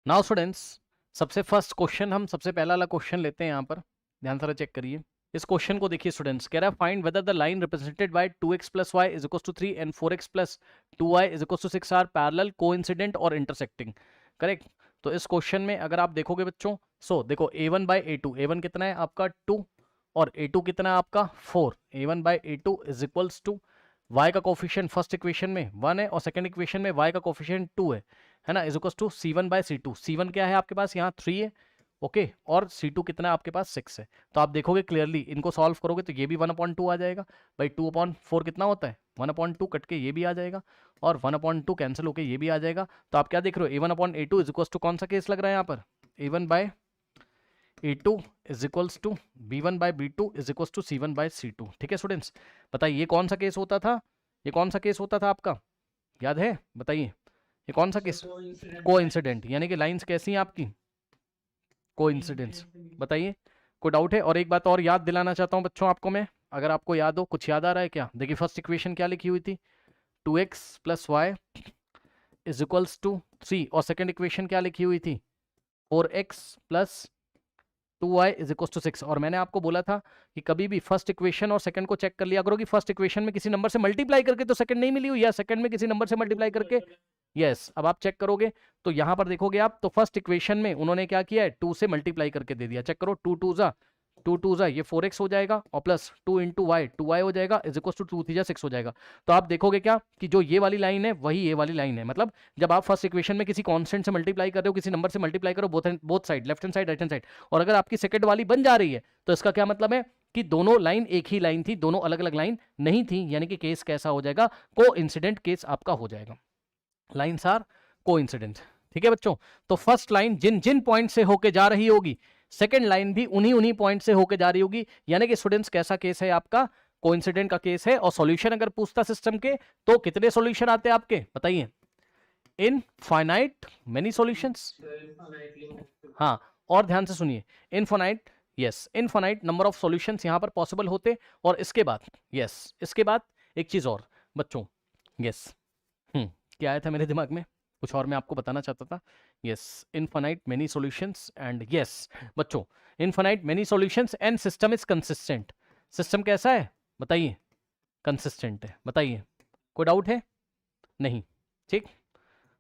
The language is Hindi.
नाउ स्टूडेंट्स, सबसे फर्स्ट क्वेश्चन, हम सबसे पहला वाला क्वेश्चन लेते हैं यहाँ पर। ध्यान से चेक करिए इस क्वेश्चन को। देखिए स्टूडेंट्स, कह रहा है find whether the line represented by 2x plus y is equal to 3 and 4x plus 2y is equal to 6 are parallel, coincident और इंटरसेक्टिंग। करेक्ट। तो इस क्वेश्चन में अगर आप देखोगे बच्चों, सो देखो a1 बाई a2, a1 कितना है आपका 2 और a2 कितना है आपका 4। a1 by a2 is equals to y का कोफिशिएंट फर्स्ट इक्वेशन में 1 है और सेकंड इक्वेशन में y का कोफिशिएंट 2 है ना, is equal to c1 by c2। c1 क्या है आपके पास यहाँ 3 है, ओके, और c2 कितना है आपके पास 6 है। तो आप देखोगे क्लियरली, इनको सॉल्व करोगे तो ये भी 1/2 आ जाएगा भाई। 2/4 कितना होता है 1/2, कट के ये भी आ जाएगा और 1/2 कैंसिल होके ये भी आ जाएगा। तो आप क्या देख रहे हो, a1/a2 इज इक्वल टू कौन सा केस लग रहा है यहाँ पर, a1 by a2 is equals to b1 by b2 is equals to c1 by c2। ठीक है स्टूडेंट्स, बताइए ये कौन सा केस होता था, ये कौन सा केस होता था आपका, याद है बताइए, ये कौन सा केस, कोइंसिडेंट। यानी कि लाइंस कैसी हैं आपकी, कोइंसिडेंस। बताइए कोई डाउट है। और एक बात और याद दिलाना चाहता हूं बच्चों आपको मैं, अगर आपको याद हो, कुछ याद आ रहा है क्या। देखिए फर्स्ट इक्वेशन क्या लिखी हुई थी, 2x plus y is equals to 3 और सेकंड इक्वेशन क्या लिखी हुई थी 4x plus 2y is equal to 6। और मैंने आपको बोला था कि कभी भी फर्स्ट इक्वेशन और सेकंड को चेक कर लिया करो कि फर्स्ट इक्वेशन में किसी नंबर से मल्टीप्लाई करके तो सेकंड नहीं मिली हुई, या सेकंड में किसी नंबर से मल्टीप्लाई करके। यस, अब आप चेक करोगे तो यहां पर देखोगे आप, तो फर्स्ट इक्वेशन में उन्होंने क्या किया है 2 से मल्टीप्लाई करके दे दिया। चेक करो, 2 2 ये 4x हो जाएगा और प्लस 2 इंटू वाई 2y हो जाएगा इज इक्वल टू 2 3 6 हो जाएगा। तो आप देखोगे क्या कि जो ये वाली लाइन है वही ये वाली लाइन है। मतलब जब आप फर्स्ट इक्वेशन में किसी कांस्टेंट से मल्टीप्लाई कर रहे हो, किसी नंबर से मल्टीप्लाई करो, both side, left hand side right hand side, और अगर आपकी सेकंड वाली बन जा रही है तो इसका क्या मतलब है कि दोनों लाइन एक ही लाइन थी, दोनों अलग अलग लाइन नहीं थी। यानी कि केस कैसा हो जाएगा, कोइंसिडेंट केस आपका हो जाएगा। Lines are coincident. ठीक है बच्चों, तो फर्स्ट लाइन जिन जिन पॉइंट से होके जा रही होगी, सेकंड लाइन भी उन्हीं उन्हीं पॉइंट से होके जा रही होगी। यानी कि स्टूडेंट्स कैसा केस है आपका, कोइंसिडेंट का केस है। और सॉल्यूशन अगर पूछता सिस्टम के तो कितने सॉल्यूशन आते हैं आपके, बताइए, इनफाइनाइट मेनी सॉल्यूशंस। हाँ, और ध्यान से सुनिए, infinite, yes, infinite number of solutions यहां पर पॉसिबल होते। और इसके बाद, यस, इसके बाद एक चीज और बच्चों, यस, क्या आया था मेरे दिमाग में, कुछ और मैं आपको बताना चाहता था। Yes, infinite many solutions and yes बच्चों, infinite many solutions and system is consistent. System कैसा है बताइए, कंसिस्टेंट है। बताइए कोई डाउट है, नहीं, ठीक।